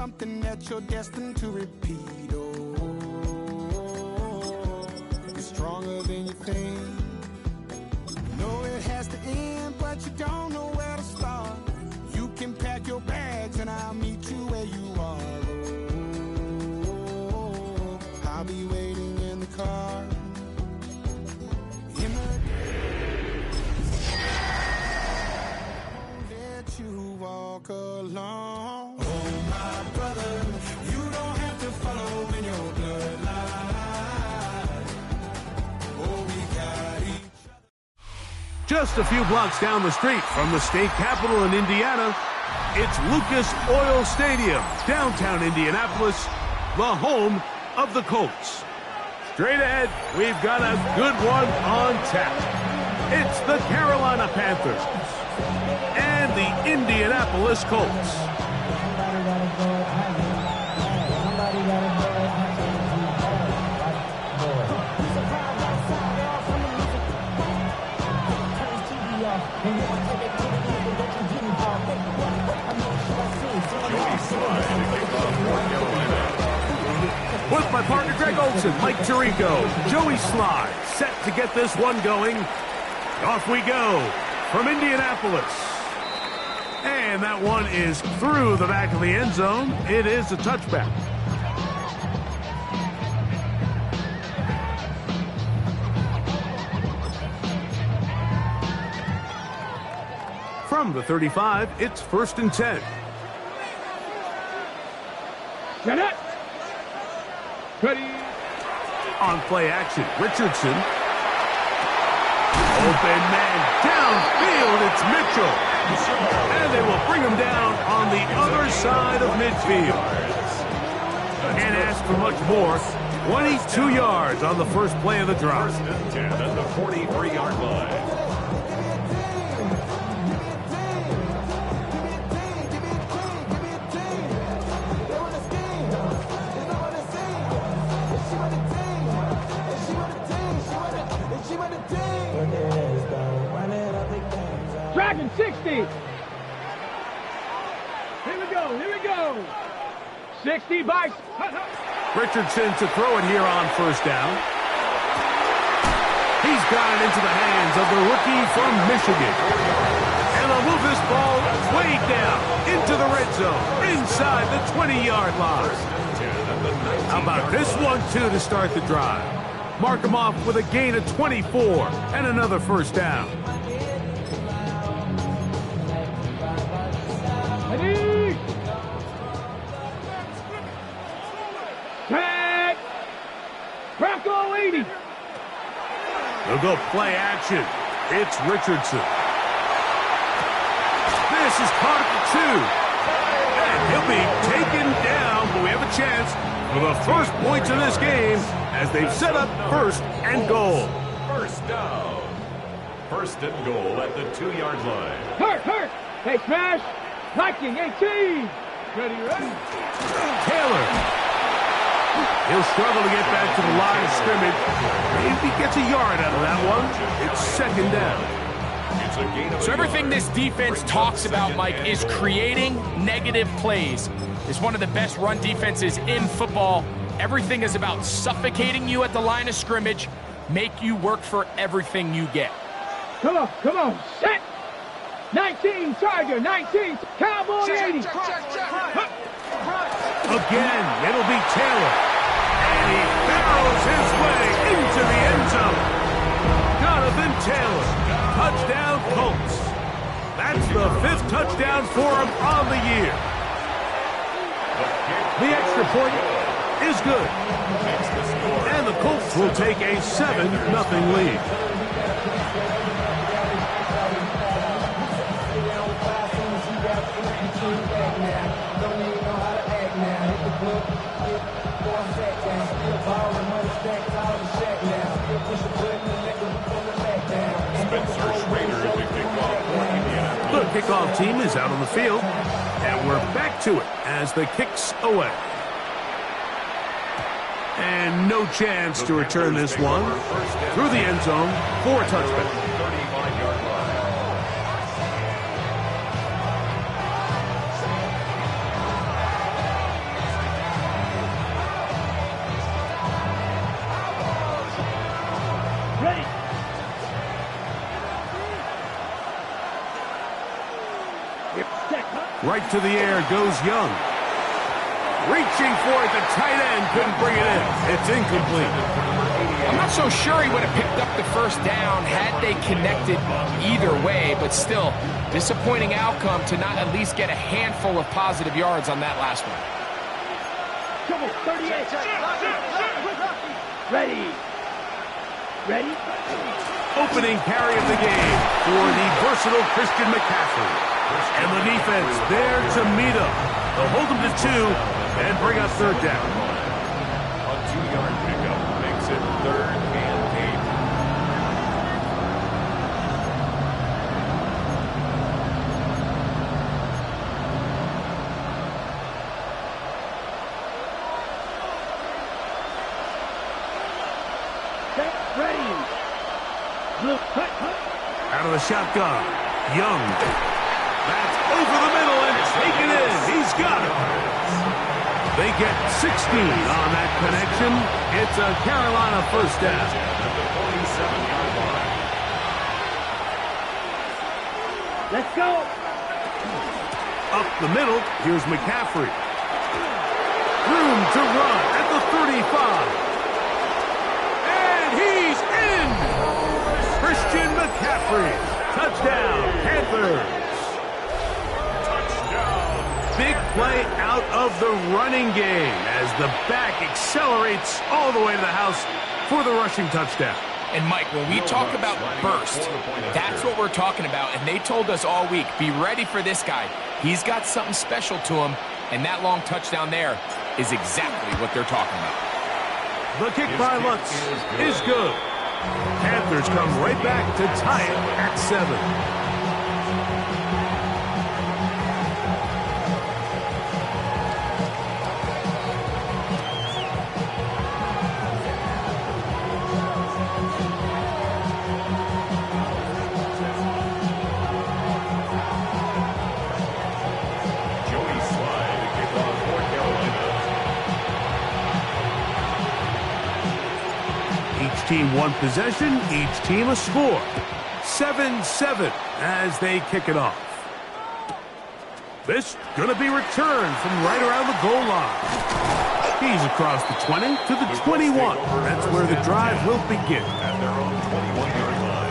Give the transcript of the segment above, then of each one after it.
something that you're destined to repeat. Oh, you're stronger than you think. Know it has to end, but you don't know where to start. You can pack your bags and I'll meet you where you are. Oh, I'll be waiting in the car. You walk alone. Oh, my brother, you don't have to follow in your bloodline. Oh, we got each other. Just a few blocks down the street from the state capitol in Indiana, it's Lucas Oil Stadium, downtown Indianapolis, the home of the Colts. Straight ahead, we've got a good one on tap. It's the Carolina Panthers and the Indianapolis Colts. With my partner Greg Olson, Mike Tirico, Joey Sly, set to get this one going. Off we go from Indianapolis. And that one is through the back of the end zone. It is a touchback. From the 35, it's 1st and 10. Get it! Ready! On play action, Richardson. Open man downfield, it's Mitchell. And they will bring him down on the other side of midfield. Can't ask for much more. 22 yards on the first play of the drive. 1st and 10 at the 43-yard line. Dragon 60. Here we go. 60 bites. Richardson to throw it here on 1st down. He's got it into the hands of the rookie from Michigan. And they'll move this ball way down into the red zone, inside the 20-yard line. How about this one, too, to start the drive? Mark him off with a gain of 24 and another 1st down. Ready? Set. Bronco 80. They'll go play action. It's Richardson. This is caught at the 2. And he'll be taken down, but we have a chance for the first points of this game as they've set up 1st and goal. 1st down. 1st and goal at the 2-yard line. Hurt. Hey, smash. Viking 18. Ready. Taylor. He'll struggle to get back to the line of scrimmage. Maybe gets a yard out of that one. It's 2nd down. So everything this defense talks about, Mike, is creating negative plays. It's one of the best run defenses in football. Everything is about suffocating you at the line of scrimmage, make you work for everything you get. Come on. Set. 19, Charger, 19, Cowboy 80. Again, it'll be Taylor. And he barrels his way into the end zone. Jonathan Taylor, touchdown Colts. That's the 5th touchdown for him on the year. The extra point is good. And the Colts will take a 7-0 lead. The kickoff team is out on the field, and we're back to it as the kick's away. And no chance to return this one through the end zone for a touchback. Right to the air goes Young. Reaching for it, the tight end couldn't bring it in. It's incomplete. I'm not so sure he would have picked up the first down had they connected either way, but still, disappointing outcome to not at least get a handful of positive yards on that last one. 38. Ready. Opening carry of the game for the versatile Christian McCaffrey. And the defense there to meet him. They'll hold him to 2 and bring up third down. A 2-yard pickup makes it 3rd and 8. Ready. Out of the shotgun. Young. That's over the middle and taken in. He's got it. They get 16 on that connection. It's a Carolina first down. Let's go. Up the middle, here's McCaffrey. Room to run at the 35. And he's in! Christian McCaffrey. Touchdown, Panthers. Big play out of the running game as the back accelerates all the way to the house for the rushing touchdown. And Mike, when we talk about burst, that's what we're talking about. And they told us all week, be ready for this guy. He's got something special to him, and that long touchdown there is exactly what they're talking about. The kick by Lutz is good. Panthers come right back to tie it at 7. Team one possession, each team a score. 7-7 as they kick it off. This going to be returned from right around the goal line. He's across the 20 to the 21. That's where the drive will begin. At their own 21-yard line.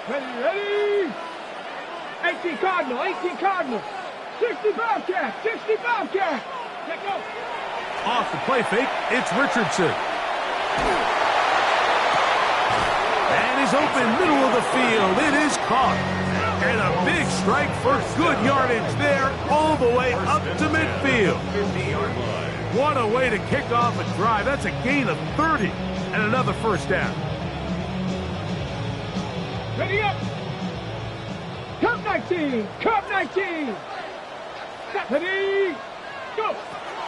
Ready. 18 Cardinal. 60 Bobcat. Let go. Off the play fake, it's Richardson. And he's open middle of the field. It is caught. And a big strike for good yardage there all the way up to midfield. What a way to kick off a drive. That's a gain of 30 and another first down. Ready up. Cup 19. Ready. Go.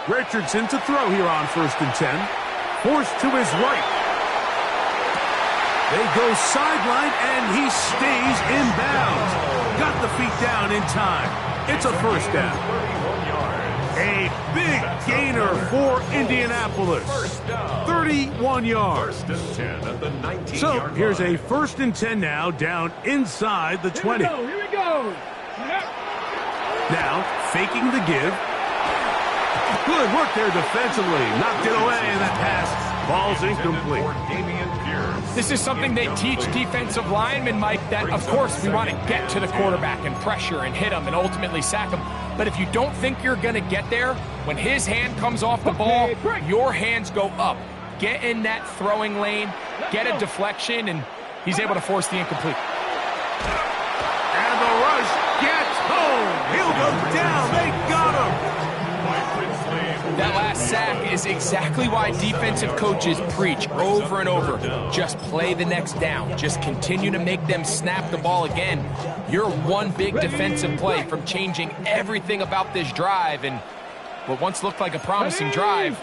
Richardson to throw here on 1st and 10. Forced to his right. They go sideline, and he stays in bounds. Got the feet down in time. It's a first down. 31 yards. A big gainer for Indianapolis. 31 yards. 1st and 10 at the 19-yard So line. here's a 1st and 10 now, down inside the 20. Here we go. Now, faking the give. Good work there defensively. Knocked it away, and that pass falls incomplete. This is something they teach defensive linemen, Mike, that, of course, we want to get to the quarterback and pressure and hit him and ultimately sack him. But if you don't think you're going to get there, when his hand comes off the ball, your hands go up. Get in that throwing lane, get a deflection, and he's able to force the incomplete. And the rush gets home. He'll go down. They got him. That last sack is exactly why defensive coaches preach over and over. Just play the next down. Just continue to make them snap the ball again. You're one big defensive play from changing everything about this drive. And what once looked like a promising drive,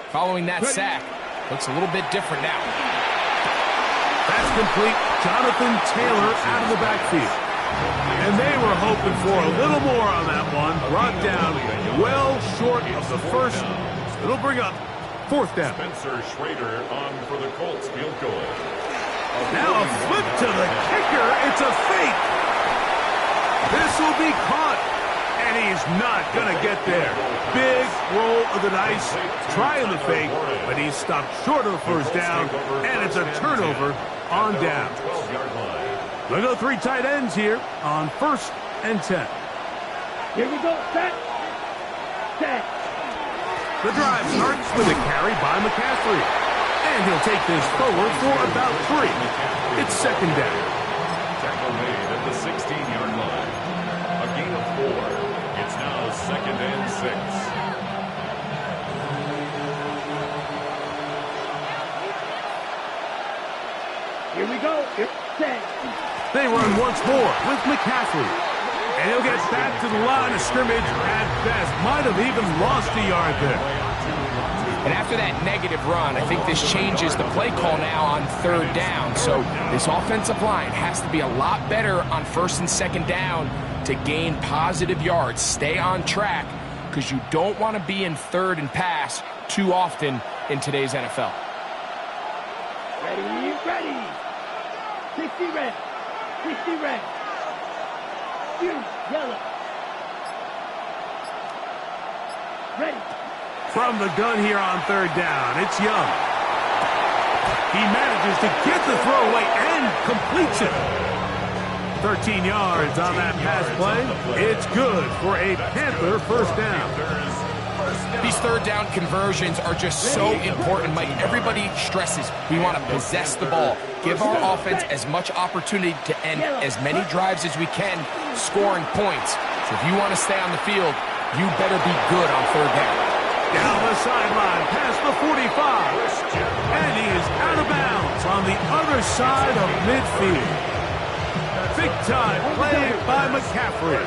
following that sack, Looks a little bit different now. That's complete. Jonathan Taylor out of the backfield. And they were hoping for a little more on that one. Brought down well short of the first. It'll bring up fourth down. Spencer Schrader on for the Colts field goal. Now a flip to the kicker. It's a fake. This will be caught. And he's not going to get there. Big roll of the dice. Trying the fake, but he's stopped short of the first down. And it's a turnover on down. We'll go three tight ends here on 1st and 10. Here we go. Set. Set. The drive starts with a carry by McCaffrey. And he'll take this forward for about 3. It's second down. Tackle made at the 16-yard line. A gain of 4. It's now 2nd and 6. Here we go. Set. They run once more with McCaffrey. And he'll get back to the line of scrimmage at best. Might have even lost a yard there. And after that negative run, I think this changes the play call now on 3rd down. So this offensive line has to be a lot better on 1st and 2nd down to gain positive yards. Stay on track because you don't want to be in 3rd and pass too often in today's NFL. Ready, ready. 60 red. 60 red. Yellow. Ready. From the gun here on 3rd down, it's Young. He manages to get the throw away and completes it. 13 yards on that pass play. It's good for a Panther first down. These 3rd down conversions are just so important, Mike. Everybody stresses we want to possess the ball. Give our offense as much opportunity to end as many drives as we can, scoring points. So if you want to stay on the field, you better be good on 3rd down. Down the sideline, past the 45. And he is out of bounds on the other side of midfield. Big time play by McCaffrey.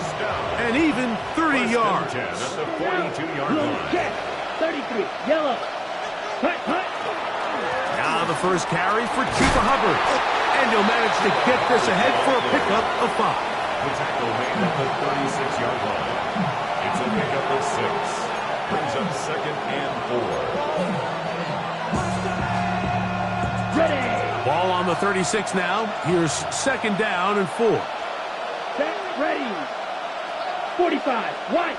And even 30 yards. At the 42-yard line. 33. Yellow. Hut, hut. Now the first carry for Chuba Hubbard. And he'll manage to get this ahead for a pickup of 5. The tackle made at the 36-yard line. It's a pickup of 6. Brings up 2nd and 4. Ready. Ball on the 36 now. Here's 2nd down and 4. Set. Ready. 45. White.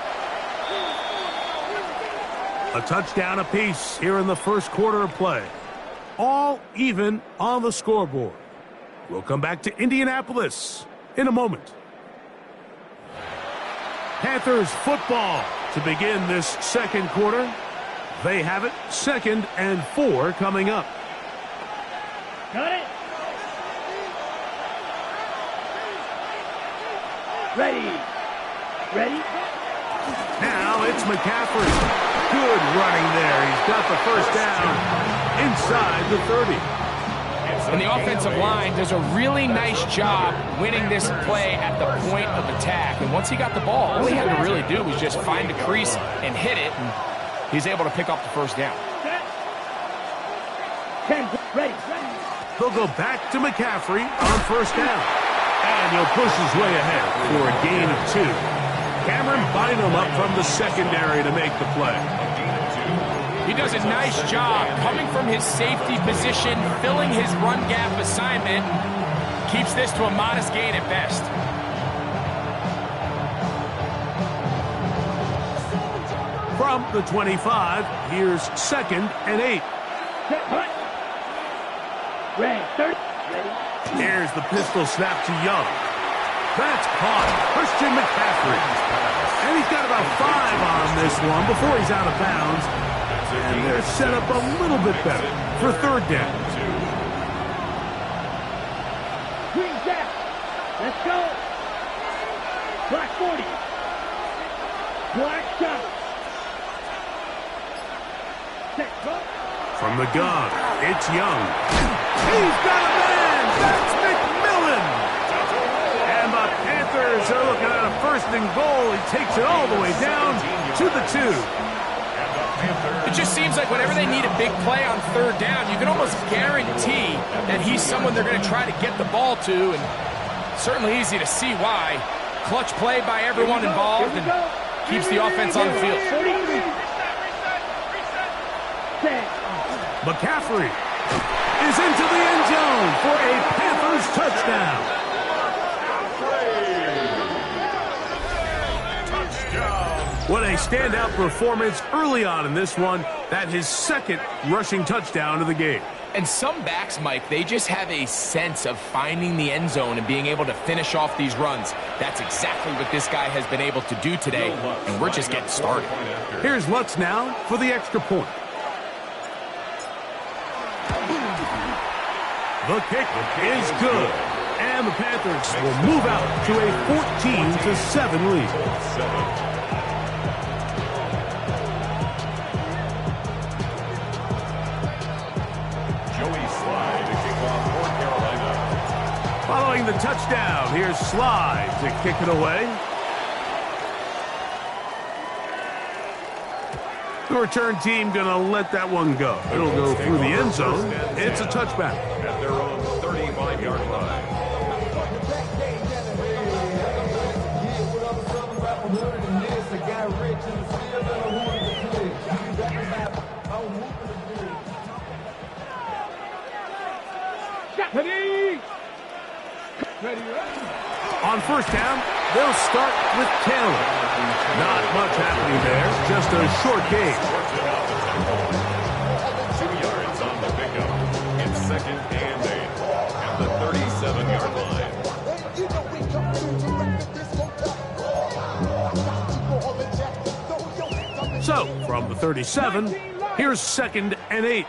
A touchdown apiece here in the first quarter of play. All even on the scoreboard. We'll come back to Indianapolis in a moment. Panthers football to begin this second quarter. They have it 2nd and 4 coming up. Got it. Ready. Ready. Now it's McCaffrey. Good running there. He's got the first down inside the 30. And the offensive line does a really nice job winning this play at the point of attack. And once he got the ball, all he had to really do was just find a crease and hit it. And he's able to pick up the first down. 10. Ready. They'll go back to McCaffrey on first down. And he'll push his way ahead for a gain of 2. Cameron Bynum up from the secondary to make the play. He does a nice job coming from his safety position, filling his run gap assignment, keeps this to a modest gain at best. From the 25, here's 2nd and 8. Ready. 30. Ready. Here's the pistol snap to Young. That's caught. Christian McCaffrey. And he's got about 5 on this one before he's out of bounds. And they're set up a little bit better for 3rd down. Green Jack. Let's go. Black 40. Black shot. From the gun, it's Young. He's got a man. That's McMillan. And the Panthers are looking at a 1st and goal. He takes it all the way down to the 2. It just seems like whenever they need a big play on third down, you can almost guarantee that he's someone they're going to try to get the ball to, and certainly easy to see why. Clutch play by everyone involved and keeps the offense on the field. McCaffrey is into the end zone for a Panthers touchdown. What a standout performance early on in this one. That his second rushing touchdown of the game. And some backs, Mike, they just have a sense of finding the end zone and being able to finish off these runs. That's exactly what this guy has been able to do today, and we're just getting started. Here's Lutz now for the extra point. The kick is good, and the Panthers will move out to a 14-7 lead. Following the touchdown, here's Slide to kick it away. The return team going to let that one go. It'll go through the end zone. It's a touchback. At their own 35-yard line. On first down, they'll start with Taylor. Not much happening there, just a short gain. 2 yards on the pickup. It's 2nd and 8 at the 37-yard line. So, from the 37, here's 2nd and 8.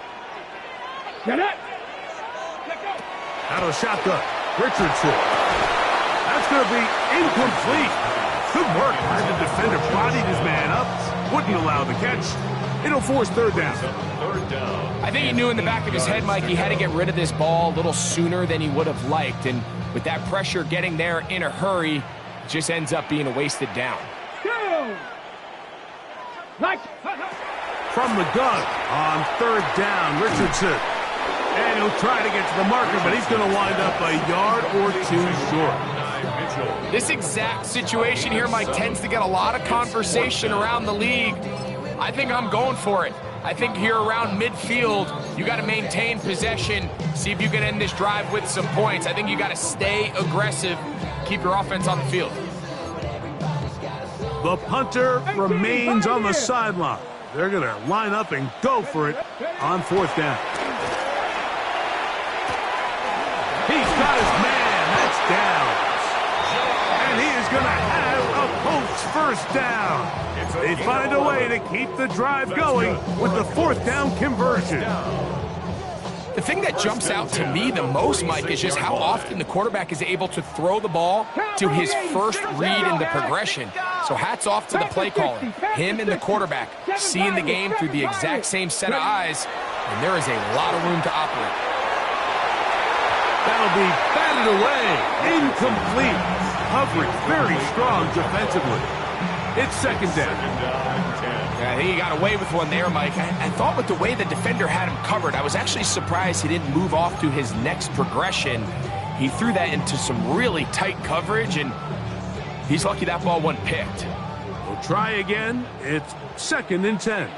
Out of the shotgun, Richardson. That's going to be incomplete. Good work by the defender. Bodied his man up. Wouldn't allow the catch. It'll force third down. I think he knew in the back of his head, Mike, he had to get rid of this ball a little sooner than he would have liked. And with that pressure getting there in a hurry, it just ends up being a wasted down. From the gun on third down, Richardson. And he'll try to get to the marker, but he's going to wind up a yard or two short. This exact situation here, Mike, tends to get a lot of conversation around the league. I think I'm going for it. I think here around midfield, you got to maintain possession, see if you can end this drive with some points. I think you got to stay aggressive, keep your offense on the field. The punter remains on the sideline. They're going to line up and go for it on fourth down. He's got his man. That's down. And he is going to have a Colts first down. They find a way to keep the drive going with the fourth down conversion. The thing that jumps out to me the most, Mike, is just how often the quarterback is able to throw the ball to his first read in the progression. So hats off to the play caller. Him and the quarterback seeing the game through the exact same set of eyes, and there is a lot of room to operate. That'll be batted away. Incomplete. Coverage very strong defensively. It's second down. Yeah, I think he got away with one there, Mike. I thought with the way the defender had him covered, I was actually surprised he didn't move off to his next progression. He threw that into some really tight coverage, and he's lucky that ball wasn't picked. We'll try again. It's 2nd and 10.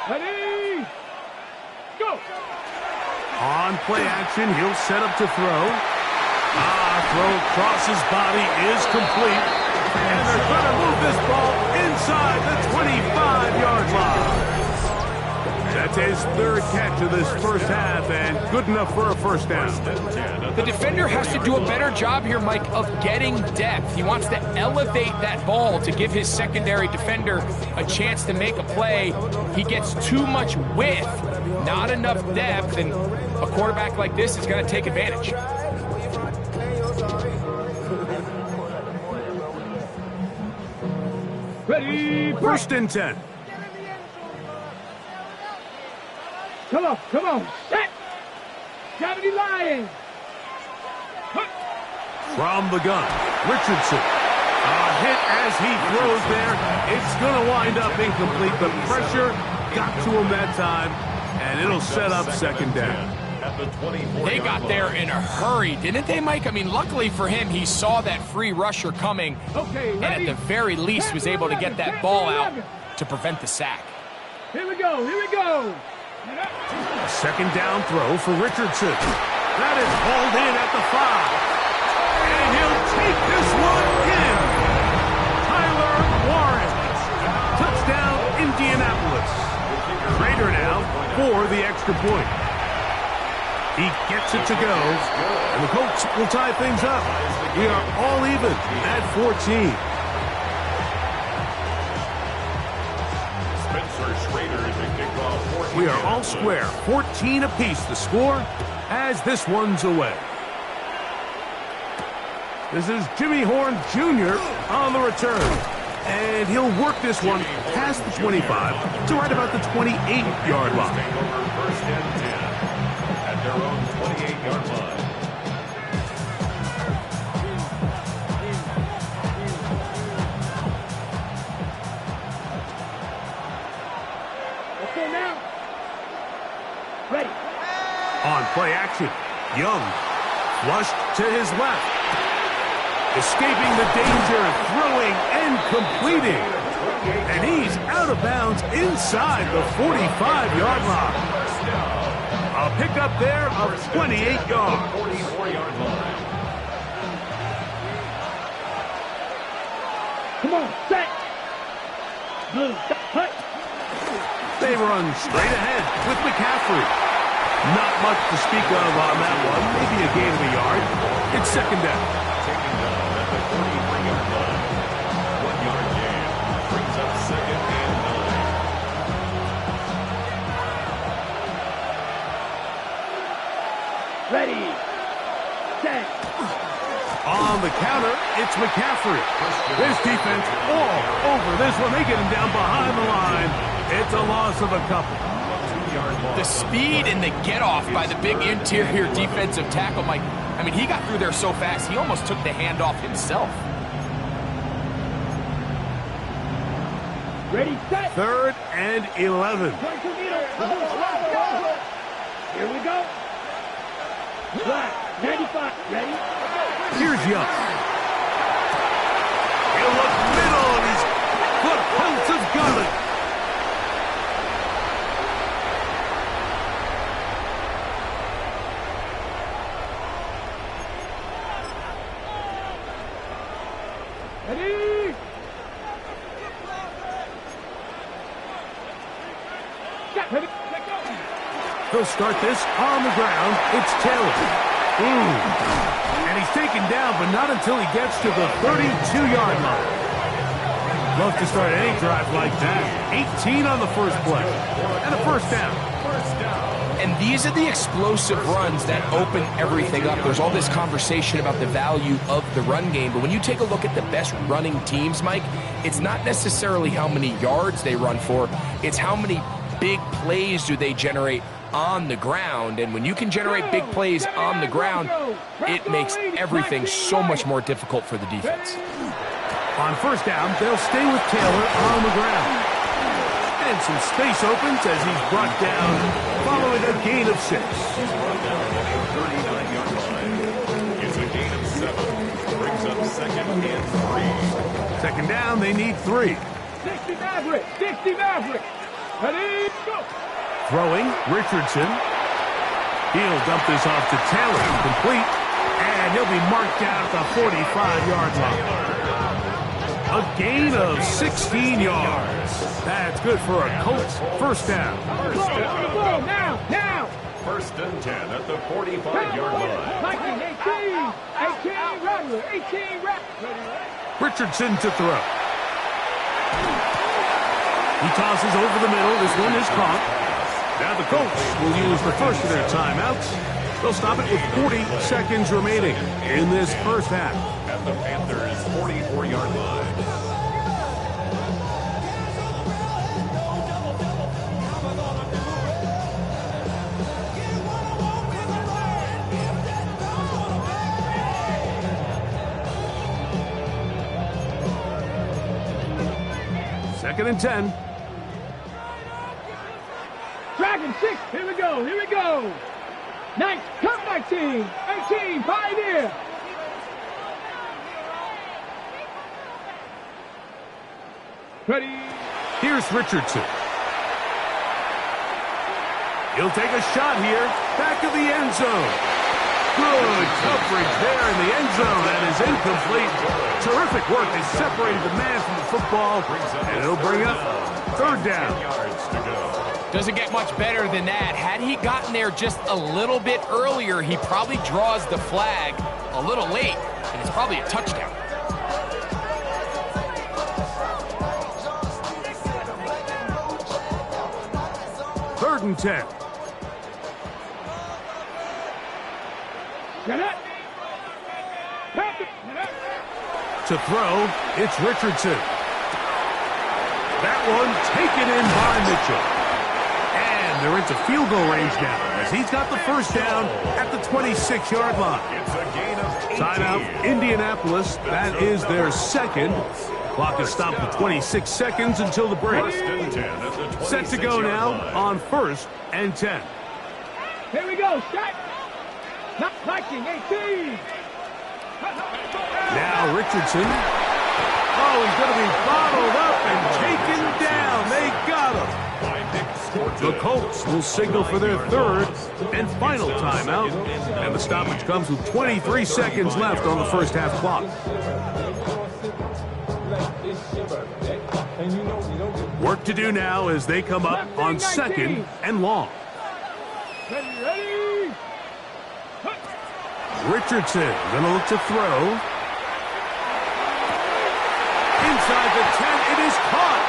Ready, go! On play action, he'll set up to throw. Throw across his body is complete. And they're going to move this ball inside the 25-yard line. That's his third catch of this first half, and good enough for a first down. The defender has to do a better job here, Mike, of getting depth. He wants to elevate that ball to give his secondary defender a chance to make a play. He gets too much width, not enough depth, and a quarterback like this is going to take advantage. Ready, First and 10. come on, set! Gravity Lions! From the gun, Richardson. A hit as he throws there. It's going to wind up incomplete. The pressure got to him that time, and it'll set up second down. They got there in a hurry, didn't they, Mike? I mean, luckily for him, he saw that free rusher coming, and at the very least was able to get that ball out to prevent the sack. Here we go, here we go. A second down throw for Richardson. That is hauled in at the 5. And he'll take this one in. Tyler Warren. Touchdown, Indianapolis. Rader now for the extra point. He gets it to go, and the Colts will tie things up. We are all even at 14. We are all square, 14 apiece the score as this one's away. This is Jimmy Horn Jr. on the return, and he'll work this one past the 25 to right about the 28-yard line. First and 10 at their own 28-yard line. Okay, now. Ready. On play action, Young flushed to his left. Escaping the danger, throwing and completing. And he's out of bounds inside the 45-yard line. A pickup there of 28 yards. 44-yard line. Come on, set. Blue, hut. They run straight ahead with McCaffrey. Not much to speak of on that one. Maybe a gain of a yard. It's second down. Taking down at the 43-yard line. 1-yard gain brings up second and 9. Ready. Set. On the counter, it's McCaffrey. This defense all over this one. They get him down behind the line. It's a loss of a couple. The speed and the get-off by the big interior defensive tackle, Mike. I mean, he got through there so fast, he almost took the handoff himself. Ready, set. 3rd and 11. Here we go. Black, 95, ready? Here's Young. He'll look middle, and the Colts have got it. Ready? He'll start this on the ground. It's Taylor. And he's taken down, but not until he gets to the 32-yard line. Love to start any drive like that. 18 on the first play. And a first down. And these are the explosive runs that open everything up. There's all this conversation about the value of the run game, but when you take a look at the best running teams, Mike, it's not necessarily how many yards they run for, it's how many big plays do they generate on the ground. And when you can generate big plays on the ground, it makes everything so much more difficult for the defense. On first down, they'll stay with Taylor on the ground. And some space opens as he's brought down following a gain of 6. It's a gain of 7. Brings up second and 3. Second down, they need 3. 60 Maverick, 60 Maverick. Ready, go. Throwing, Richardson. He'll dump this off to Taylor, complete, and he'll be marked down at the 45-yard line. A gain of 16 yards. That's good for a Colts first down. Now. First and 10 at the 45-yard line. 18 Rattler, 18 Rattler. Richardson to throw. He tosses over the middle. This one is caught. Now the Colts will use the first of their timeouts. They'll stop it with 40 seconds remaining in this first half. At the Panthers' 44-yard line. 2nd and 10. Dragon 6. Here we go. Here we go. Nice. Come 19. 18. Pioneer. Ready. Here's Richardson. He'll take a shot here. Back of the end zone. Good coverage there in the end zone. That is incomplete. Terrific work. They separated the man from the football. And it'll bring up 3rd down. Doesn't get much better than that. Had he gotten there just a little bit earlier, he probably draws the flag a little late, and it's probably a touchdown. Third and 10. To throw, it's Richardson. That one taken in by Mitchell. And they're into field goal range now as he's got the first down at the 26-yard line. It's a gain of 18. Timeout, Indianapolis. That is their second. Clock is stopped at 26 seconds until the break. Set to go now on 1st and 10. Here we go. Shot. Not Viking. 18. Now Richardson. Oh, he's going to be bottled up and taken down. They got him. The Colts will signal for their 3rd and final timeout. And the stoppage comes with 23 seconds left on the first half clock. Work to do now as they come up on 2nd and long. Ready. Richardson going to look to throw. Inside the 10, it is caught.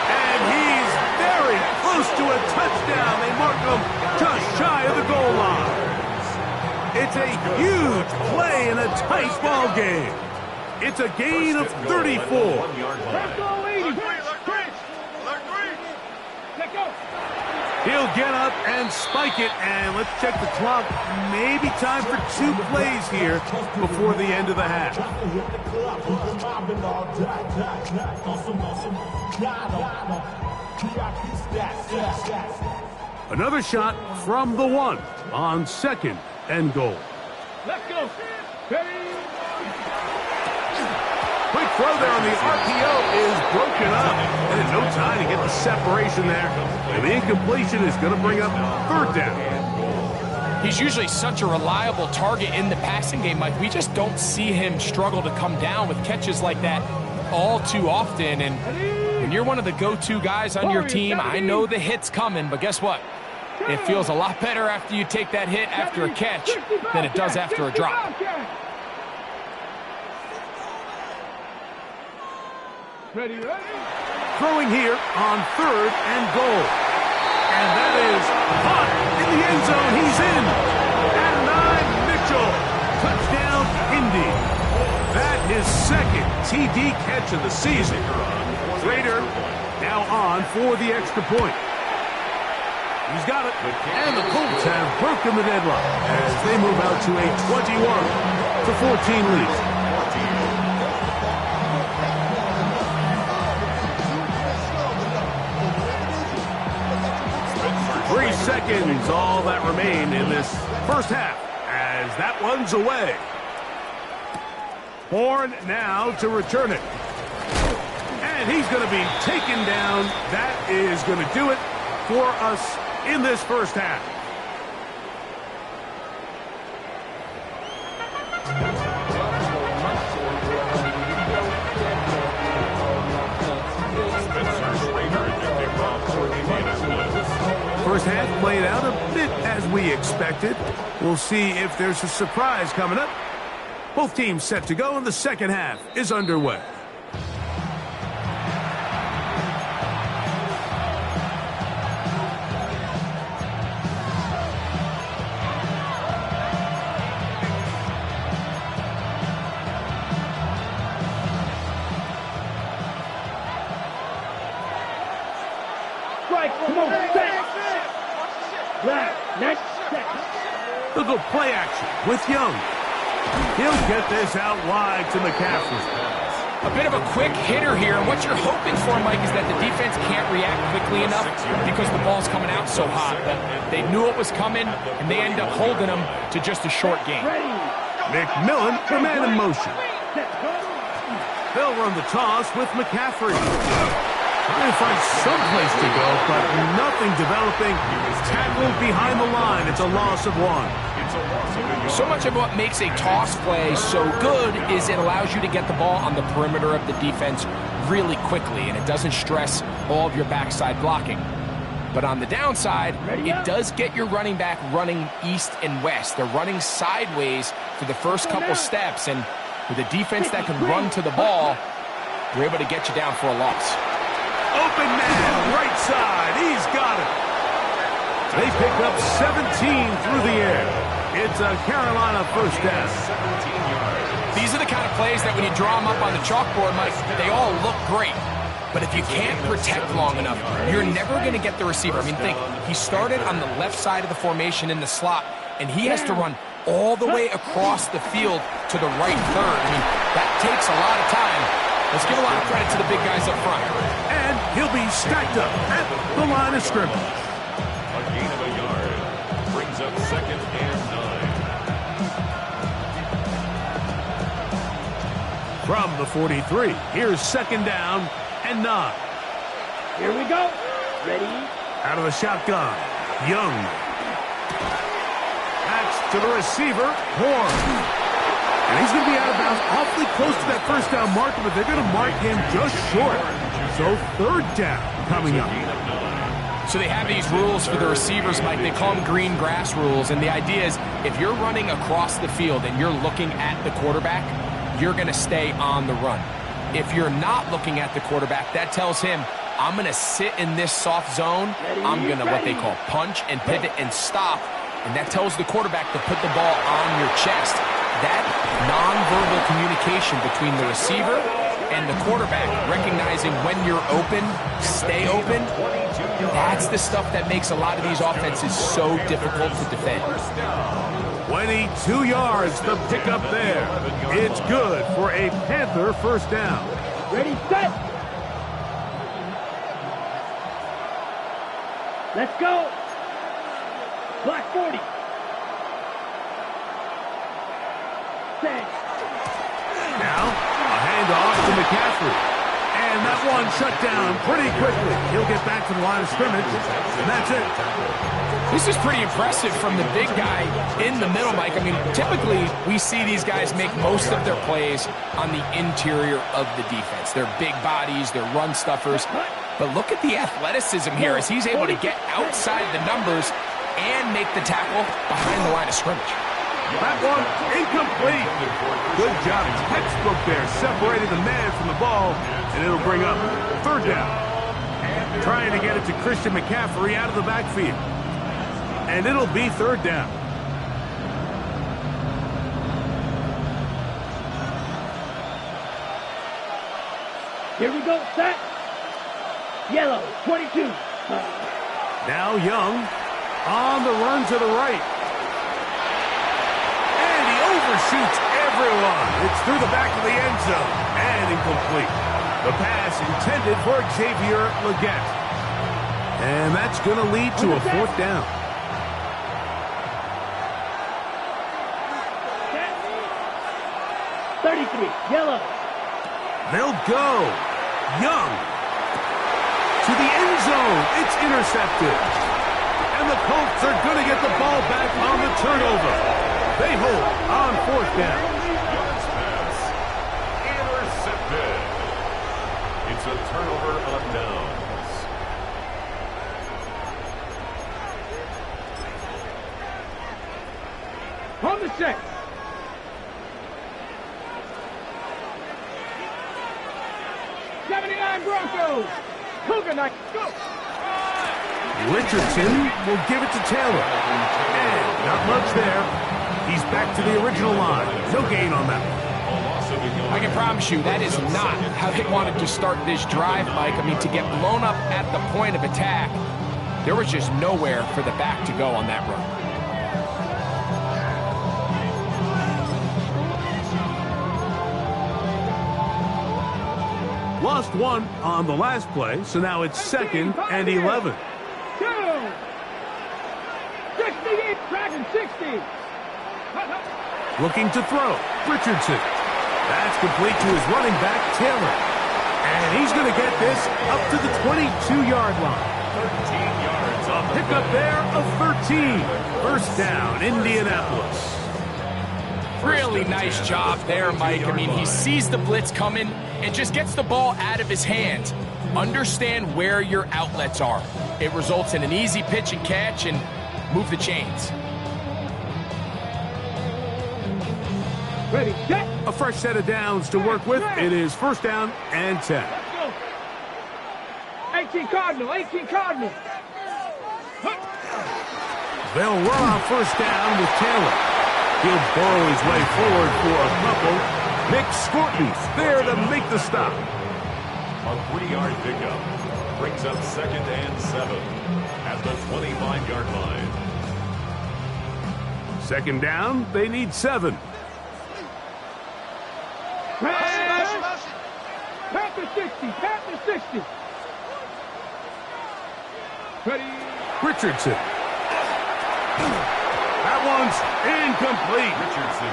And he's very close to a touchdown. They mark him just shy of the goal line. It's a huge play in a tight ball game. It's a gain of 34. He'll get up and spike it, and let's check the clock. Maybe time for 2 plays here before the end of the half. Another shot from the 1 on 2nd and goal. Let's go. Ready. Quick throw there on the RPO is broken up. And in no time to get the separation there. And the incompletion is going to bring up 3rd down. He's usually such a reliable target in the passing game, Mike. We just don't see him struggle to come down with catches like that all too often. And when you're one of the go-to guys on your team, I know the hit's coming, but guess what? It feels a lot better after you take that hit after a catch than it does after a drop. Ready. Throwing here on 3rd and goal. And that is caught in the end zone. He's in. And 9, Mitchell. Touchdown, Indy. That is 2nd TD catch of the season. Rader now on for the extra point. He's got it. And the Colts have broken the deadlock as they move out to a 21-14 lead. 3 seconds, all that remain in this first half as that one's away. Horn now to return it. And he's going to be taken down. That is going to do it for us in this first half. First half played out a bit as we expected. We'll see if there's a surprise coming up. Both teams set to go, and the second half is underway. They'll go play action with Young. He'll get this out wide to McCaffrey. A bit of a quick hitter here. And what you're hoping for, Mike, is that the defense can't react quickly enough because the ball's coming out so hot. But they knew it was coming, and they end up holding them to just a short game. McMillan, the man in motion. They'll run the toss with McCaffrey. Trying to find someplace to go, but nothing developing. Tackled behind the line. It's a loss of 1. So much of what makes a toss play so good is it allows you to get the ball on the perimeter of the defense really quickly, and it doesn't stress all of your backside blocking. But on the downside, it does get your running back running east and west. They're running sideways for the first couple steps, and with a defense that can run to the ball, they're able to get you down for a loss. Open man, right side. He's got it. They pick up 17 through the air. It's a Carolina first down. These are the kind of plays that when you draw them up on the chalkboard, Mike, they all look great. But if you can't protect long enough, you're never going to get the receiver. I mean, think, he started on the left side of the formation in the slot, and he has to run all the way across the field to the right third. I mean, that takes a lot of time. Let's give a lot of credit to the big guys up front. And he'll be stacked up at the line of scrimmage. A gain of a yard brings up 2nd and 9. From the 43, here's 2nd down and 9. Here we go. Ready? Out of the shotgun, Young. That's to the receiver, Horn. And he's going to be out of bounds awfully close to that first down marker, but they're going to mark him just short. So 3rd down coming up. So they have these rules for the receivers, Mike. They call them green grass rules. And the idea is if you're running across the field and you're looking at the quarterback, you're going to stay on the run. If you're not looking at the quarterback, that tells him, I'm going to sit in this soft zone. I'm going to what they call punch and pivot and stop. And that tells the quarterback to put the ball on your chest. That nonverbal communication between the receiver and the quarterback, recognizing when you're open, stay open, that's the stuff that makes a lot of these offenses so difficult to defend. 22 yards, the pickup there. It's good for a Panther first down. Ready, set. Let's go. Block 40. Now, a handoff to McCaffrey. And that one shut down pretty quickly. He'll get back to the line of scrimmage, and that's it. This is pretty impressive from the big guy in the middle, Mike. I mean, typically we see these guys make most of their plays on the interior of the defense. They're big bodies, they're run stuffers. But look at the athleticism here as he's able to get outside the numbers and make the tackle behind the line of scrimmage. That one incomplete. Good job. Textbook there, separating the man from the ball, and it'll bring up 3rd down. Trying to get it to Christian McCaffrey out of the backfield. And it'll be 3rd down. Here we go, set. Yellow, 22. Now Young on the run to the right. Overshoots everyone. It's through the back of the end zone and incomplete. The pass intended for Xavier Legette. And that's going to lead to a 4th down. Set. 33, yellow. They'll go. Young to the end zone. It's intercepted. And the Colts are going to get the ball back on the turnover. They hold on 4th down. Young's pass intercepted. It's a turnover on downs. On the set. '79 Broncos. Cougar night. Go. Richardson will give it to Taylor. And not much there. He's back to the original line. No gain on that one. I can promise you that is not how they wanted to start this drive, Mike. I mean, to get blown up at the point of attack, there was just nowhere for the back to go on that run. Lost one on the last play, so now it's 2nd and 11. 2. 68, tracking 60. Looking to throw. Richardson. That's complete to his running back, Taylor. And he's going to get this up to the 22-yard line. 13 yards on the Pickup there of 13. First down, Indianapolis. Really nice job there, Mike. I mean, he sees the blitz coming and just gets the ball out of his hands. Understand where your outlets are. It results in an easy pitch and catch and move the chains. Ready, set. A fresh set of downs to work with. It is first down and 10. Let's go. 18 Cardinal, 18 Cardinal. They'll run on first down with Taylor. He'll burrow his way forward for a couple. Nick Scorton's there to make the stop. A 3-yard pickup brings up 2nd and 7 at the 25-yard line. 2nd down, they need 7. Panther 60, Panther 60. Ready. Richardson. That one's incomplete.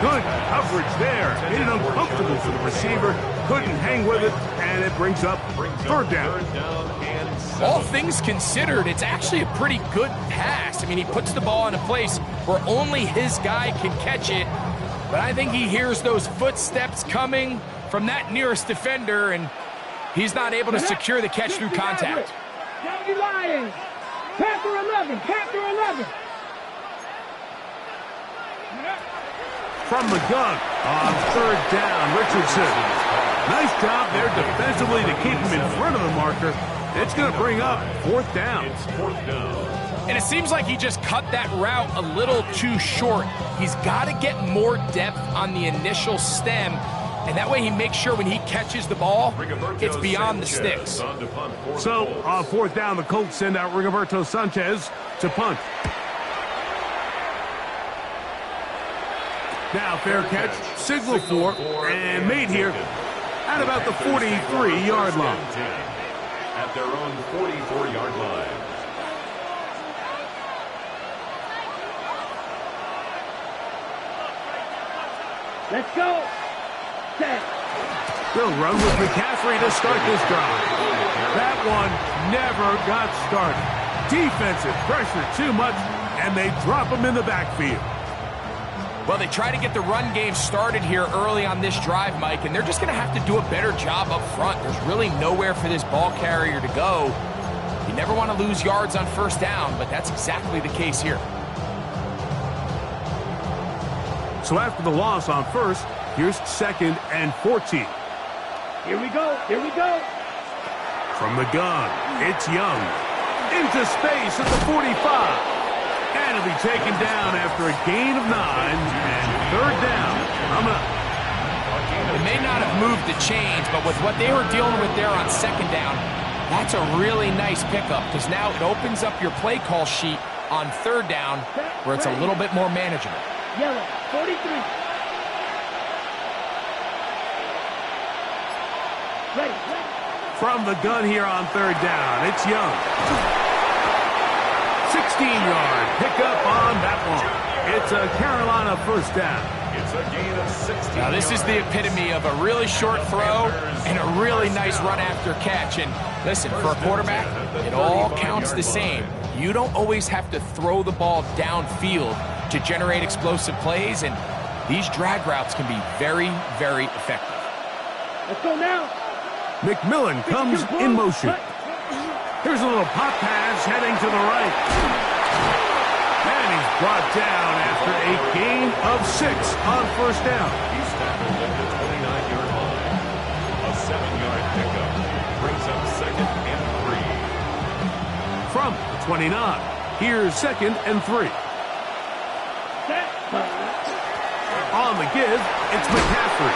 Good coverage there. Made it uncomfortable for the receiver. Couldn't hang with it, and it brings up third down. And 7. All things considered, it's actually a pretty good pass. I mean, he puts the ball in a place where only his guy can catch it. But I think he hears those footsteps coming from that nearest defender, and he's not able to secure the catch through contact. County Lions. Panther 11, Panther 11. From the gun on third down, Richardson. Nice job there defensively to keep him in front of the marker. It's going to bring up fourth down. It's 4th down. And it seems like he just cut that route a little too short. He's got to get more depth on the initial stem, and that way he makes sure when he catches the ball, it's beyond the sticks. So on fourth down, the Colts send out Rigoberto Sanchez to punt. Now fair catch, signal for, and made here at about the 43-yard line. At their own 44-yard line. Let's go. Set. They'll run with McCaffrey to start this drive. That one never got started. Defensive pressure too much, and they drop him in the backfield. Well, they try to get the run game started here early on this drive, Mike, and they're just going to have to do a better job up front. There's really nowhere for this ball carrier to go. You never want to lose yards on first down, but that's exactly the case here. So after the loss on first, here's 2nd and 14. Here we go, here we go. From the gun, it's Young. Into space at the 45. And he'll be taken down after a gain of 9 and third down. They may not have moved the chains, but with what they were dealing with there on 2nd down, that's a really nice pickup because now it opens up your play call sheet on 3rd down where it's a little bit more manageable. Yellow, 43. Ready. From the gun here on 3rd down, it's Young. 16-yard pickup on that one. It's a Carolina first down. It's a gain of 16. Now this is the epitome of a really short throw and a really nice run after catch. And listen, for a quarterback, it all counts the same. You don't always have to throw the ball downfield to generate explosive plays, and these drag routes can be very, very effective. Let's go now. McMillan comes in motion. Here's a little pop pass heading to the right. And he's brought down after a gain of 6 on first down. He's tackled at the 29-yard line. A 7-yard pickup brings up 2nd and 3. From the 29, here's 2nd and 3. On the give, it's McCaffrey.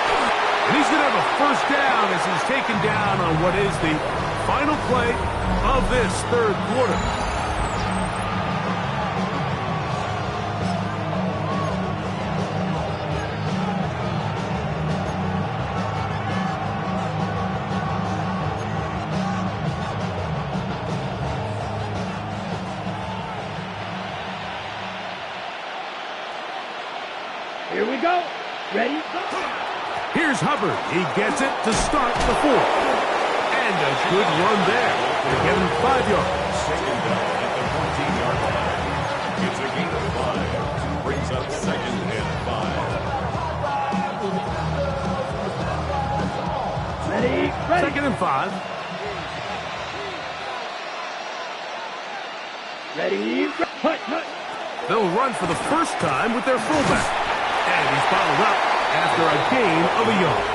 And he's going to have a first down as he's taken down on what is the final play of this third quarter. Here we go. Ready? Here's Hubbard. He gets it to start the fourth. And a good run there to get him 5 yards. Second down at the 14-yard line. It's a gain of 5. Brings up second and 5. Ready? Second and 5. Ready? Hut. They'll run for the first time with their fullback. And he's followed up after a gain of a yard.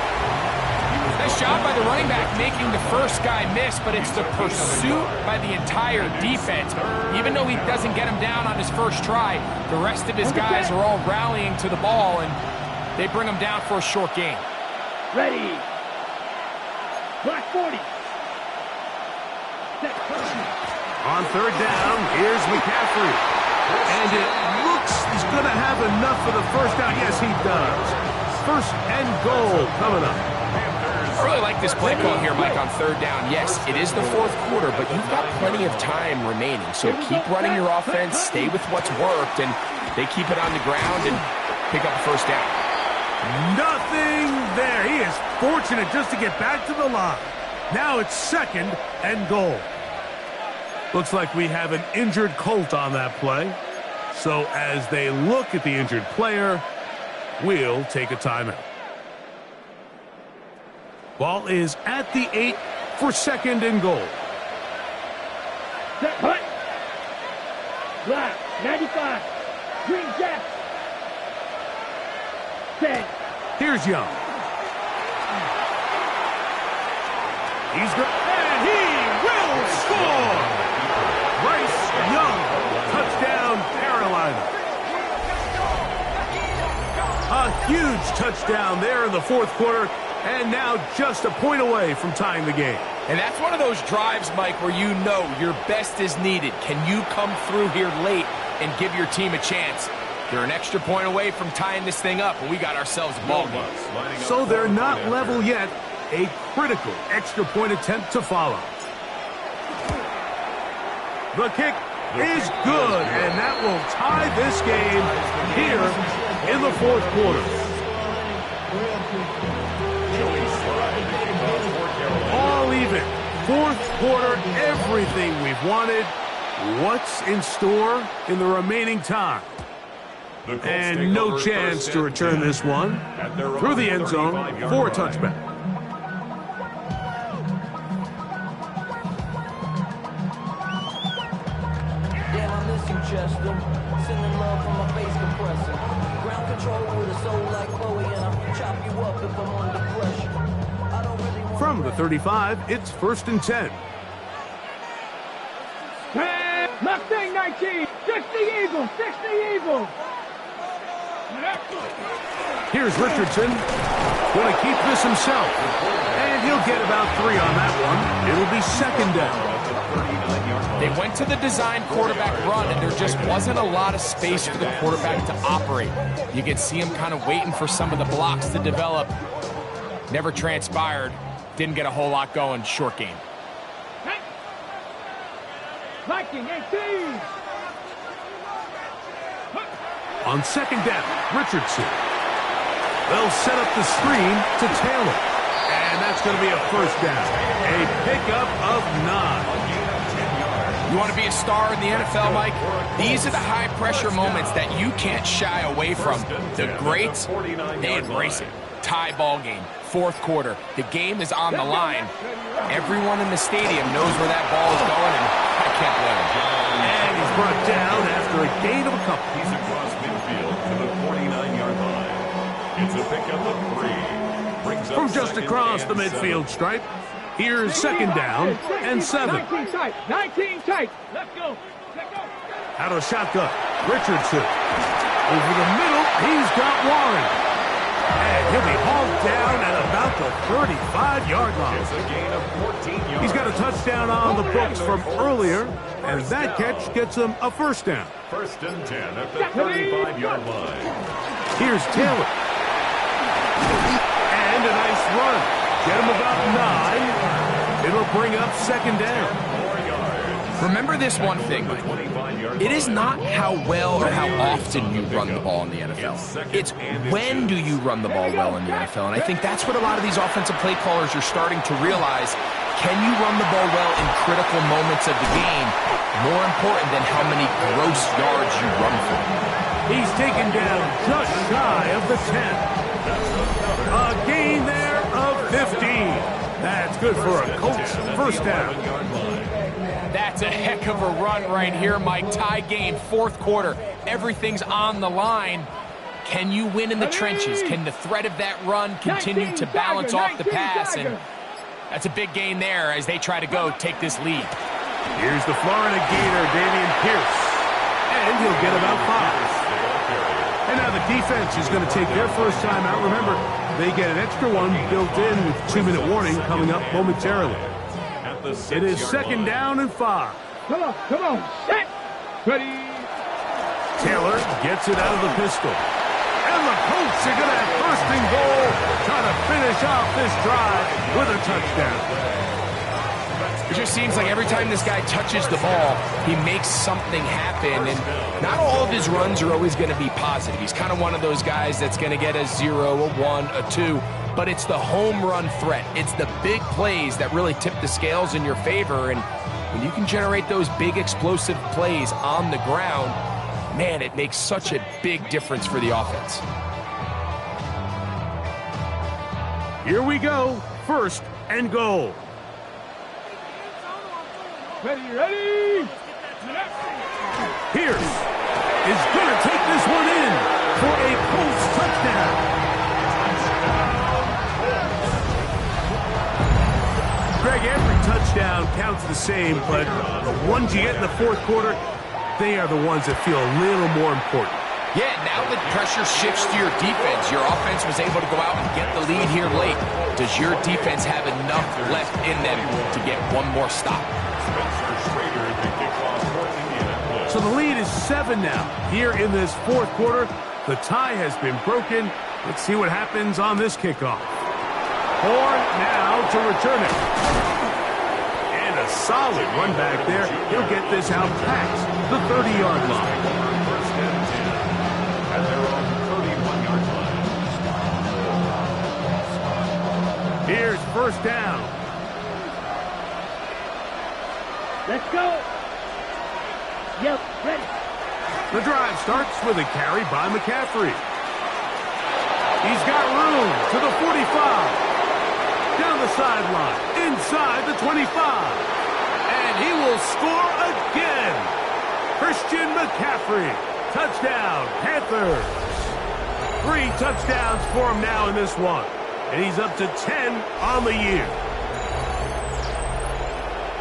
Nice job by the running back making the first guy miss, but it's the pursuit by the entire defense. Even though he doesn't get him down on his first try, the rest of his guys are all rallying to the ball, and they bring him down for a short gain. Ready? Black 40. On third down, here's McCaffrey. And it looks he's going to have enough for the first down. Yes, he does. First and goal coming up. I really like this play call here, Mike, on third down. Yes, it is the fourth quarter, but you've got plenty of time remaining. So keep running your offense, stay with what's worked, and they keep it on the ground and pick up a first down. Nothing there. He is fortunate just to get back to the line. Now it's second and goal. Looks like we have an injured Colt on that play. So as they look at the injured player, we'll take a timeout. Ball is at the 8 for second and goal. Set, hut. Black 95. Green Jack. 10. Here's Young. He's good, and he will score! Bryce Young, touchdown Carolina. A huge touchdown there in the fourth quarter, and now just a point away from tying the game. And that's one of those drives, Mike, where you know your best is needed. Can you come through here late and give your team a chance? You're an extra point away from tying this thing up, and we got ourselves a ball game. So they're not level yet. A critical extra point attempt to follow. The kick is good, and that will tie this game here in the fourth quarter. All even. Fourth quarter, everything we've wanted. What's in store in the remaining time? And no chance to return this one through the end zone for a touchback. Sending love from my face compressor. Ground control with a soul like Chloe, and I'll chop you up if I'm under pressure. I don't really want From the 35, it's first and 10. Mustang 19. 60 Eagles. 60 Eagles. Here's Richardson. Going to keep this himself. And he'll get about 3 on that one. It'll be second down. They went to the design quarterback run, and there just wasn't a lot of space for the quarterback to operate. You could see him kind of waiting for some of the blocks to develop. Never transpired. Didn't get a whole lot going. Short game. Viking 18. On second down, Richardson. They'll set up the screen to Taylor. And that's going to be a first down. A pickup of 9. You want to be a star in the NFL, Mike? These are the high-pressure moments that you can't shy away from. The greats, they embrace it. Tie ball game, fourth quarter. The game is on the line. Everyone in the stadium knows where that ball is going, and I can't blame him. And he's brought down after a gain of a couple. He's across midfield to the 49-yard line. It's a pickup of 3. Brings up From just across the midfield stripe, here's second down and 7. 19 tight. 19 tight. Let's go. Let's go. Out of shotgun, Richardson. Over the middle, he's got Warren. And he'll be hauled down at about the 35-yard line. It's a gain of 14 yards. He's got a touchdown on the books from earlier, and that catch gets him a first down. First and 10 at the 35-yard line. Here's Taylor. And a nice run. Get him about 9. It'll bring up second down. 4 yards. Remember this one thing, Mike. It is not how well or how often you run the ball in the NFL. It's when do you run the ball well in the NFL. And I think that's what a lot of these offensive play callers are starting to realize. Can you run the ball well in critical moments of the game? More important than how many gross yards you run for. He's taken down just shy of the 10. A gain there of 15. That's good for a Colts first down. That's a heck of a run right here, Mike. Tie game, fourth quarter. Everything's on the line. Can you win in the trenches? Can the threat of that run continue to balance off the pass? And that's a big gain there as they try to go take this lead. Here's the Florida Gator, Dameon Pierce. And he'll get about 5. And now the defense is going to take their first time out. Remember, they get an extra one built in with 2-minute warning coming up momentarily. It is second down and 5. Come on, set, ready. Taylor gets it out of the pistol. And the Colts are going to have first and goal, trying to finish off this drive with a touchdown. It just seems like every time this guy touches the ball, he makes something happen. And not all of his runs are always going to be positive. He's kind of one of those guys that's going to get a 0, a 1, a 2. But it's the home run threat. It's the big plays that really tip the scales in your favor. And when you can generate those big explosive plays on the ground, man, it makes such a big difference for the offense. Here we go. First and goal. Ready. Pierce is going to take this one in for a Colts touchdown. Greg, every touchdown counts the same, but the ones you get in the fourth quarter, they are the ones that feel a little more important. Yeah, now the pressure shifts to your defense. Your offense was able to go out and get the lead here late. Does your defense have enough left in them to get one more stop? So the lead is 7 now. Here in this fourth quarter, the tie has been broken. Let's see what happens on this kickoff. Horn now to return it. And a solid run back there. He'll get this out past the 30-yard line. First and 10 at their own 31-yard line. Here's first down. Let's go. Yep, ready. The drive starts with a carry by McCaffrey. He's got room to the 45. Down the sideline, inside the 25. And he will score again. Christian McCaffrey. Touchdown, Panthers. 3 touchdowns for him now in this one. And he's up to 10 on the year.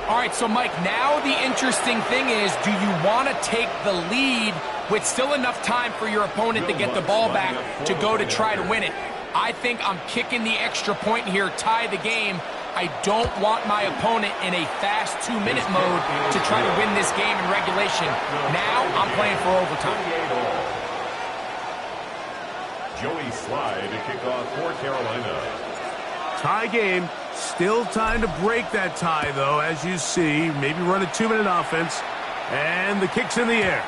All right, so Mike, now the interesting thing is, do you want to take the lead with still enough time for your opponent to get the ball back to go to try to win it? I think I'm kicking the extra point here, tie the game. I don't want my opponent in a fast 2-minute mode to try to win this game in regulation. Now I'm playing for overtime. Joey Slye to kick off for Carolina. Tie game. Still time to break that tie, though, as you see. Maybe run a 2-minute offense. And the kick's in the air.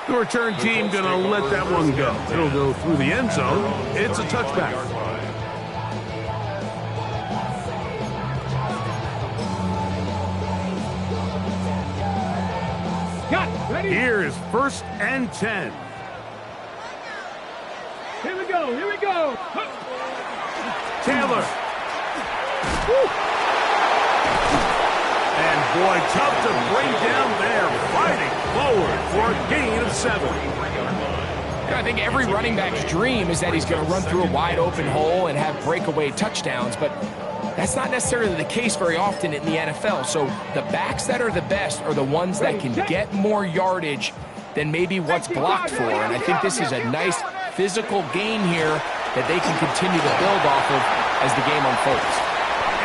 The return team going to let that one go. It'll go through the end zone. It's a touchback. Here is first and 10. Here we go. Taylor. And boy, tough to bring down there, fighting forward for a gain of 7. I think every running back's dream is that he's going to run through a wide open hole and have breakaway touchdowns, but that's not necessarily the case very often in the NFL. So the backs that are the best are the ones that can get more yardage than maybe what's blocked for. And I think this is a nice physical gain here that they can continue to build off of as the game unfolds.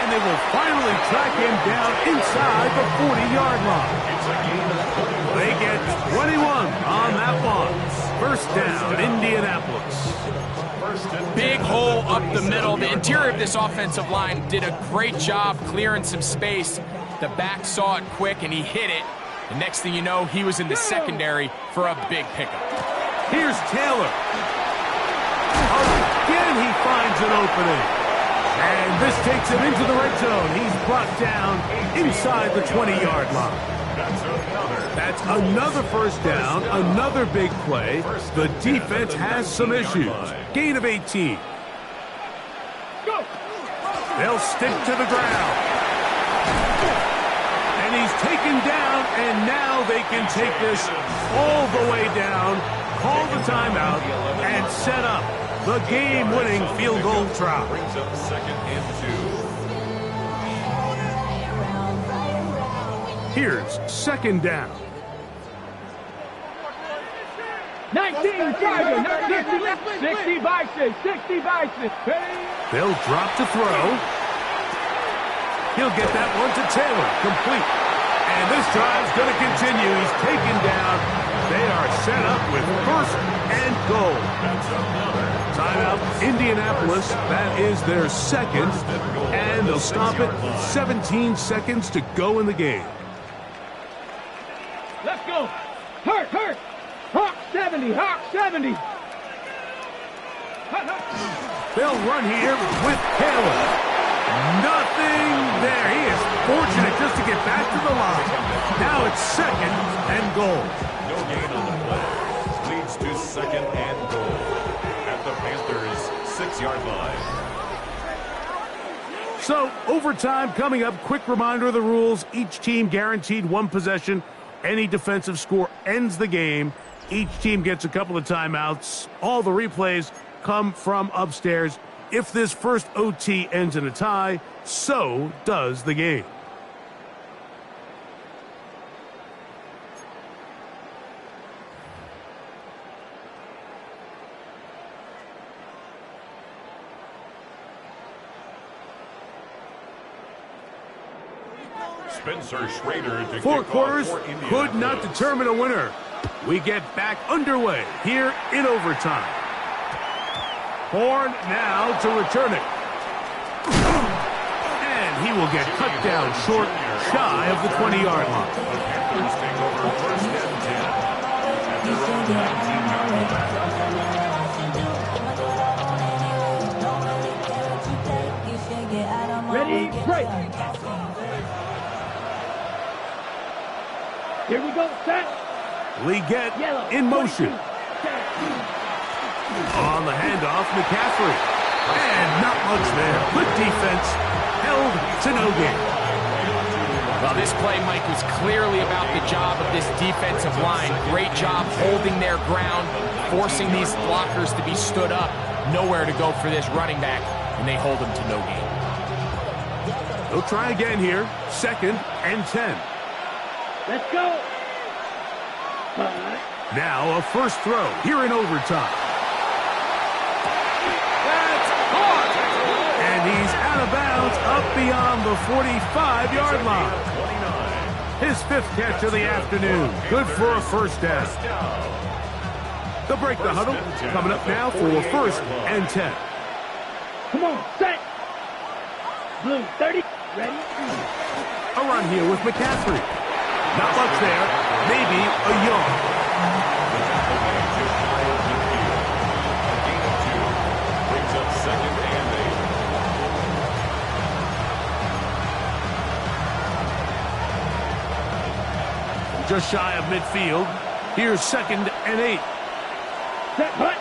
And they will finally track him down inside the 40-yard line. They get 21 on that one. First down, Indianapolis. Big hole up the middle. The interior of this offensive line did a great job clearing some space. The back saw it quick, and he hit it. The next thing you know, he was in the secondary for a big pickup. Here's Taylor. Again, he finds an opening. And this takes him into the red zone. He's brought down inside the 20-yard line. That's another first down, another big play. The defense has some issues. Gain of 18. They'll stick to the ground. And he's taken down, and now they can take this all the way down, call the timeout, and set up the game-winning field goal try. Brings up 2nd and 2. Here's 2nd down. 19, Tiger, 60 by 6, 60 by 6. They'll drop to throw. He'll get that one to Taylor, complete. And this drive's going to continue. He's taken down. They are set up with 1st and goal. Timeout, Indianapolis. That is their 2nd. And they'll stop it. 17 seconds to go in the game. Let's go. Hurt. Hawk 70, Hawk 70. They'll run here with Taylor. Nothing there. He is fortunate just to get back to the line. Now it's 2nd and goal. No gain on the play. Leads to 2nd and goal at the Panthers' 6-yard line. So, overtime coming up. Quick reminder of the rules. Each team guaranteed 1 possession. Any defensive score ends the game. Each team gets a couple of timeouts. All the replays come from upstairs. If this first OT ends in a tie, so does the game. Spencer Schrader to 4 kick quarters off for could not determine a winner. We get back underway here in overtime. Horn now to return it. And he will get cut down short, shy of the 20-yard line. The Panthers take over 1st and 10 at their own 19-yard line. Ready, break. Here we go, set. Liggett Yellow. in motion. On the handoff, McCaffrey. And not much there. Good defense. Held to no gain. Well, this play, Mike, was clearly about the job of this defensive line. Great job holding their ground, forcing these blockers to be stood up. Nowhere to go for this running back, and they hold him to no gain. They'll try again here. 2nd and 10. Let's go. Now a first throw here in overtime. That's caught! And he's out of bounds up beyond the 45-yard line. His 5th catch of the afternoon. Good for a first down. They'll break the huddle. Coming up now for 1st and 10. Come on, set. Blue, 30. Ready? A run here with McCaffrey. Not much there. Maybe a yard. Brings up 2nd and 8. Just shy of midfield. Here's 2nd and 8. Set, hut.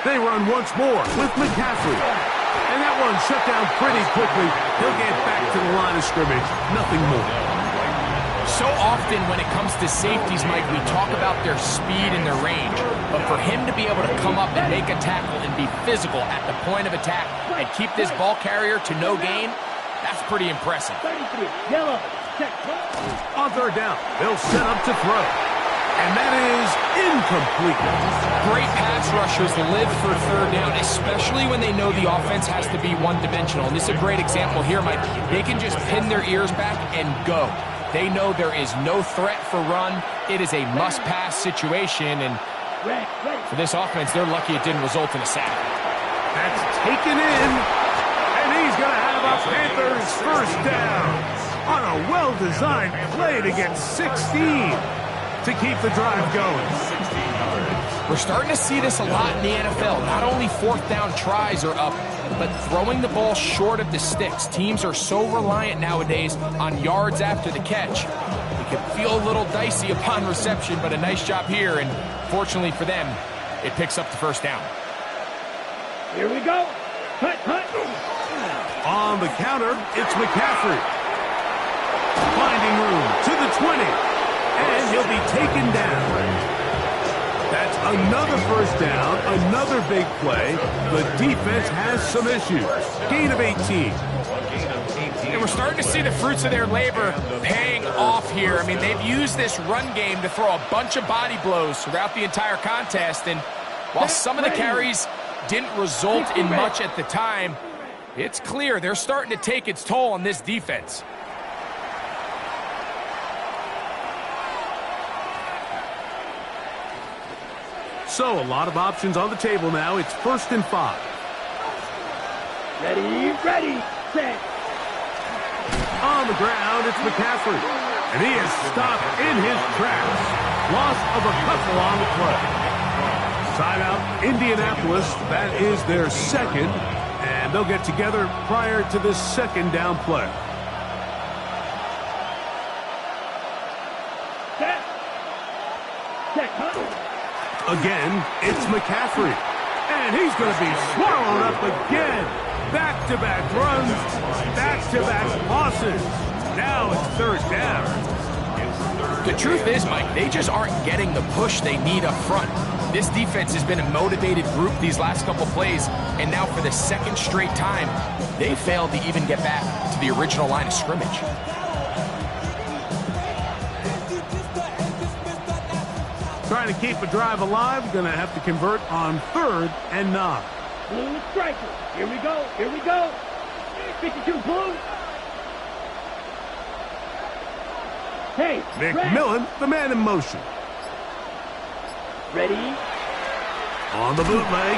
They run once more with McCaffrey. And that one shut down pretty quickly. He'll get back to the line of scrimmage. Nothing more. So often when it comes to safeties, Mike, we talk about their speed and their range. But for him to be able to come up and make a tackle and be physical at the point of attack and keep this ball carrier to no gain, that's pretty impressive. 33. Yellow. Check. On 3rd down, they'll set up to throw. And that is incomplete. Great pass rushers live for 3rd down, especially when they know the offense has to be one-dimensional. And this is a great example here, Mike. They can just pin their ears back and go. They know there is no threat for run. It is a must-pass situation, and for this offense, they're lucky it didn't result in a sack. That's taken in, and he's going to have a Panthers first down on a well-designed play to get 16 to keep the drive going. We're starting to see this a lot in the NFL. Not only fourth down tries are up, but throwing the ball short of the sticks. Teams are so reliant nowadays on yards after the catch. It can feel a little dicey upon reception, but a nice job here, and fortunately for them, it picks up the first down. Here we go. Hut, hut. On the counter, it's McCaffrey. Finding room to the 20, and he'll be taken down. That's another first down, another big play. The defense has some issues. Gain of 18. And we're starting to see the fruits of their labor paying off here. I mean, they've used this run game to throw a bunch of body blows throughout the entire contest. And while some of the carries didn't result in much at the time, it's clear they're starting to take its toll on this defense. So, a lot of options on the table now. It's 1st and 5. Ready, set. On the ground, it's McCaffrey. And he is stopped in his tracks. Loss of a couple on the play. Timeout, Indianapolis. That is their second. And they'll get together prior to this second down play. Set. Check, huh? Again, it's McCaffrey. And he's going to be swallowed up again. Back-to-back runs, back-to-back losses. Now it's third down. The truth is, Mike, they just aren't getting the push they need up front. This defense has been a motivated group these last couple plays, and now for the second straight time, they failed to even get back to the original line of scrimmage. Trying to keep a drive alive, going to have to convert on 3rd and 9. Blue striker. Here we go. 52 blue. Hey, McMillan, the man in motion. Ready? On the bootleg.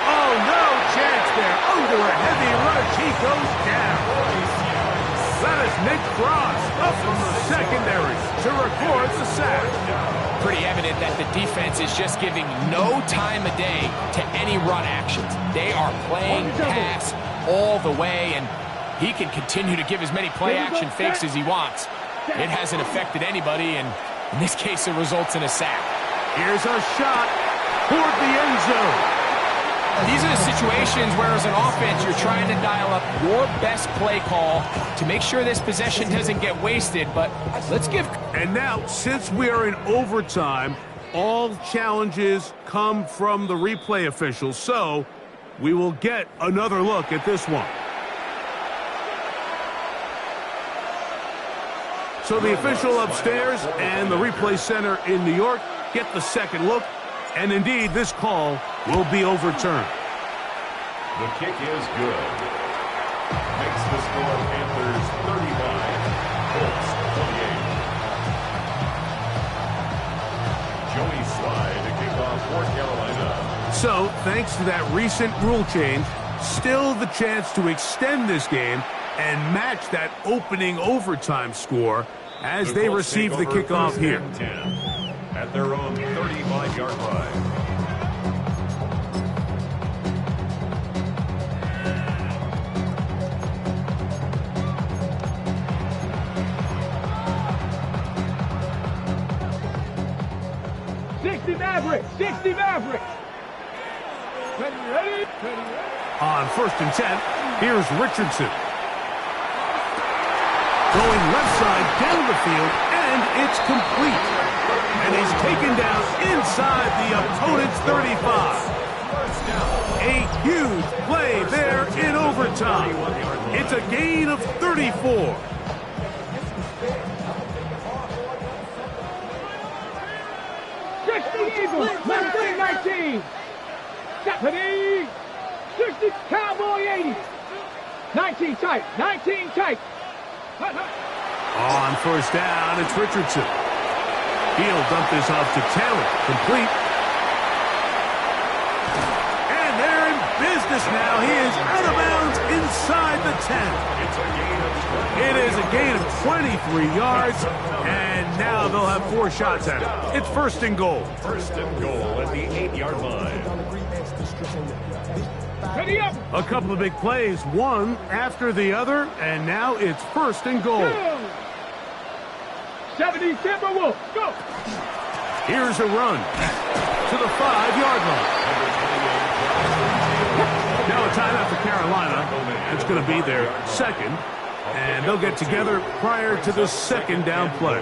Oh, no chance there. Under a heavy rush, he goes down. That is Nick Cross up from the secondary to record the sack. Pretty evident that the defense is just giving no time of day to any run actions. They are playing pass all the way, and he can continue to give as many play-action fakes as he wants. It hasn't affected anybody, and in this case, it results in a sack. Here's a shot toward the end zone. These are the situations where, as an offense, you're trying to dial up your best play call to make sure this possession doesn't get wasted, but let's give... And now, since we are in overtime, all challenges come from the replay officials, so we will get another look at this one. So the official upstairs and the replay center in New York get the second look, and indeed this call will be overturned. The kick is good. Makes the score Panthers 35, Colts 28. Joey Slye to kick off for Carolina. So, thanks to that recent rule change, still the chance to extend this game and match that opening overtime score as they receive the kickoff here. 10 at their own 35-yard line. Sixty Mavericks. Ready? On 1st and 10, here's Richardson. Going left side down the field, and it's complete. And he's taken down inside the opponent's 35. A huge play there in overtime. It's a gain of 34. Eagles, 19. Stephanie, 60, Cowboy 80. 19 tight. On 1st down, it's Richardson. He'll dump this off to Taylor. Complete. And they're in business now. He is out of bounds inside the the 10. It's a gain of 20. It is a gain of 23 yards, and now they'll have 4 shots at it. It's first and goal. First and goal at the 8-yard line. Ready up. A couple of big plays, one after the other, and now it's first and goal. Go. 70 Timberwolves. Go. Here's a run to the 5-yard line. Now a timeout for Carolina. It's going to be their second, and they'll get together prior to the second down play.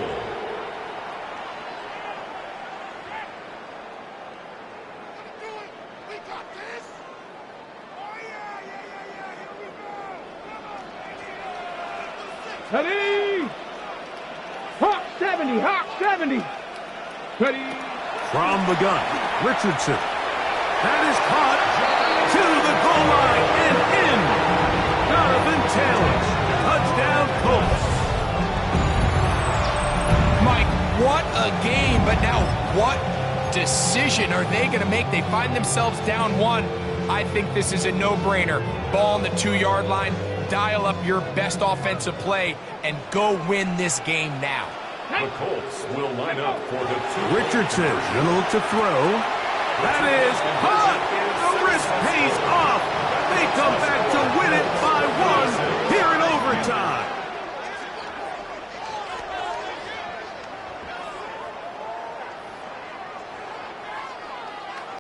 Ready. Hawk 70. Hawk 70. Ready. From the gun, Richardson. That is caught to the goal line and in. Jonathan Taylor. Touchdown, Colts. Mike, what a game, but now what decision are they going to make? They find themselves down 1. I think this is a no-brainer. Ball on the 2-yard line, dial up your best offensive play, and go win this game now. The Colts will line up for the 2. Richardson gonna look to throw. That is caught. The risk pays off. They come back to win it by 1 here in overtime.